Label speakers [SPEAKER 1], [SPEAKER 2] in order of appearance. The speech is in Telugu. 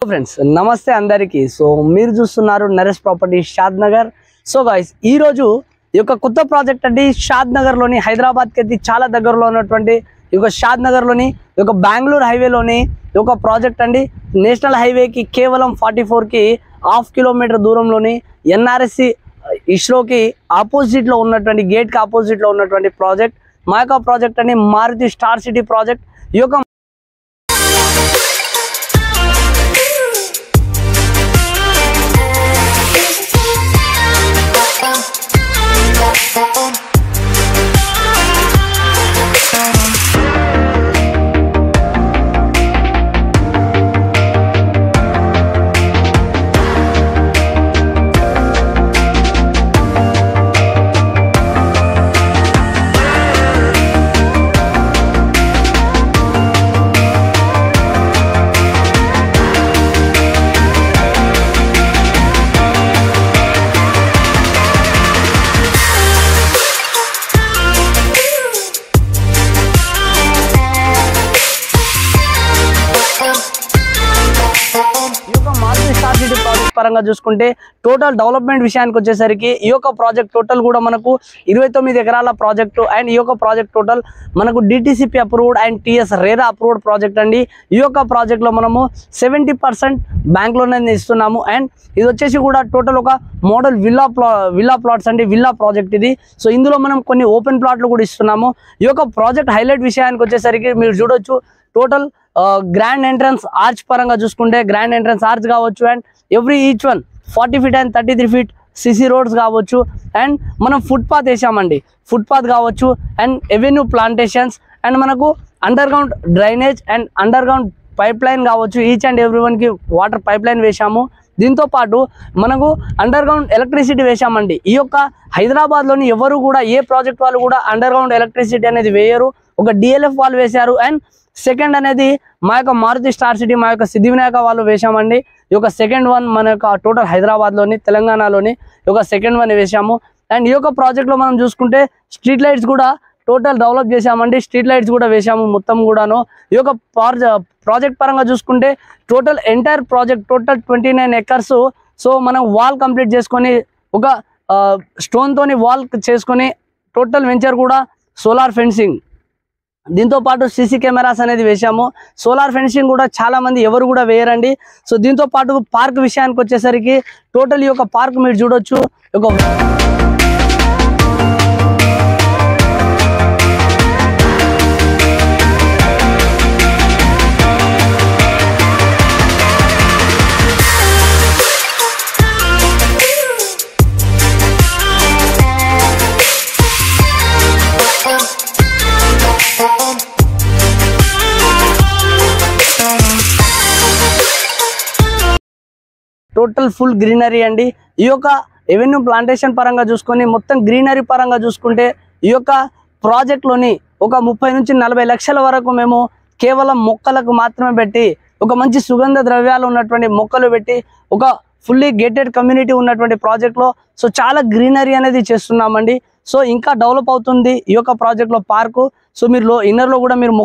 [SPEAKER 1] ఫ్రెండ్స్ నమస్తే అందరికీ. సో మీరు చూస్తున్నారు నరేష్ ప్రాపర్టీ షాద్ నగర్. సో గైస్ ఈ రోజు ఈ యొక్క కొత్త ప్రాజెక్ట్ అండి షాద్ నగర్ లోని హైదరాబాద్కి అయితే చాలా దగ్గరలో ఉన్నటువంటి ఈ యొక్క షాద్ నగర్ లోని ఈ యొక్క బెంగళూరు హైవేలోని ఈ యొక్క ప్రాజెక్ట్ అండి. నేషనల్ హైవేకి కేవలం 44కి హాఫ్ కిలోమీటర్ దూరంలోని ఎన్ఆర్ఎస్సి ఇస్రోకి ఆపోజిట్ లో ఉన్నటువంటి గేట్ కి ఆపోజిట్ లో ఉన్నటువంటి ప్రాజెక్ట్ మా యొక్క ప్రాజెక్ట్ అండి మారుతి స్టార్ సిటీ ప్రాజెక్ట్. ఈ యొక్క పరంగా చూసుకుంటే టోటల్ డెవలప్మెంట్ విషయానికి వచ్చేసరికి ఈ యొక్క ప్రాజెక్ట్ టోటల్ కూడా మనకు 29 ఎకరాల ప్రాజెక్టు అండ్ ఈ యొక్క ప్రాజెక్ట్ టోటల్ మనకు DTCP approved and TS RERA approved project అండి. ఈ యొక్క ప్రాజెక్ట్ లో మనము 70% బ్యాంక్ లోన్ అనేది ఇస్తున్నాము. అండ్ ఇది వచ్చేసి కూడా టోటల్ ఒక మోడల్ విల్లా ప్లాట్స్ అండి, విల్లా ప్రాజెక్ట్ ఇది. సో ఇందులో మనం కొన్ని ఓపెన్ ప్లాట్లు కూడా ఇస్తున్నాము. ఈ యొక్క ప్రాజెక్ట్ హైలైట్ విషయానికి వచ్చేసరికి మీరు చూడొచ్చు టోటల్ గ్రాండ్ ఎంట్రన్స్ ఆర్చ్ పరంగా చూసుకుంటే గ్రాండ్ ఎంట్రన్స్ ఆర్చ్ కావచ్చు and every each one 40 feet and 33 feet CC roads కావచ్చు. అండ్ మనం ఫుట్పాత్ వేసామండి, ఫుట్పాత్ కావచ్చు అండ్ ఎవెన్యూ ప్లాంటేషన్స్ అండ్ మనకు under ground drainage and under ground pipe line కావచ్చు. ఈచ్ అండ్ ఎవ్రీ వన్కి వాటర్ పైప్ లైన్ వేసాము. దీంతో పాటు మనకు అండర్ గ్రౌండ్ ఎలక్ట్రిసిటీ వేసామండి. ఈ యొక్క హైదరాబాద్లోని ఎవరు కూడా ఏ ప్రాజెక్ట్ వాళ్ళు కూడా అండర్ గ్రౌండ్ ఎలక్ట్రిసిటీ అనేది వేయరు, ఒక డిఎల్ఎఫ్ వాళ్ళు వేశారు. అండ్ సెకండ్ అనేది మా యొక్క మారుతి స్టార్ సిటీ మా యొక్క సిద్ధివినాయక వాళ్ళు వేసామండి. ఈ యొక్క సెకండ్ వన్ మన యొక్క టోటల్ హైదరాబాద్లోని తెలంగాణలోని ఈ యొక్క సెకండ్ వన్ వేసాము. అండ్ ఈ యొక్క ప్రాజెక్ట్లో మనం చూసుకుంటే స్ట్రీట్ లైట్స్ కూడా టోటల్ డెవలప్ చేసామండి, స్ట్రీట్ లైట్స్ కూడా వేసాము మొత్తం కూడాను. ఈ యొక్క ప్రాజెక్ట్ పరంగా చూసుకుంటే total entire project total 29 acres. So మనం వాల్ కంప్లీట్ చేసుకొని ఒక స్టోన్తోని వాల్ చేసుకొని టోటల్ వెంచర్ కూడా సోలార్ ఫెన్సింగ్, దీంతో పాటు సీసీ కెమెరాస్ అనేది వేసాము. సోలార్ ఫెన్సింగ్ కూడా చాలా మంది ఎవరు కూడా వేయరండి. సో దీంతో పాటు పార్క్ విషయానికి వచ్చేసరికి టోటల్ ఈ యొక్క పార్క్ మీరు చూడొచ్చు ఒక టోటల్ ఫుల్ గ్రీనరీ అండి. ఈ యొక్క ఎవెన్యూ ప్లాంటేషన్ పరంగా చూసుకొని మొత్తం గ్రీనరీ పరంగా చూసుకుంటే ఈ యొక్క ప్రాజెక్ట్లోని ఒక 30 నుంచి 40 లక్షల వరకు మేము కేవలం మొక్కలకు మాత్రమే పెట్టి ఒక మంచి సుగంధ ద్రవ్యాలు ఉన్నటువంటి మొక్కలు పెట్టి ఒక ఫుల్లీ గేటెడ్ కమ్యూనిటీ ఉన్నటువంటి ప్రాజెక్ట్లో సో చాలా గ్రీనరీ అనేది చేస్తున్నామండి. సో ఇంకా డెవలప్ అవుతుంది ఈ యొక్క ప్రాజెక్ట్లో పార్కు. సో మీరు ఇన్నర్లో కూడా మీరు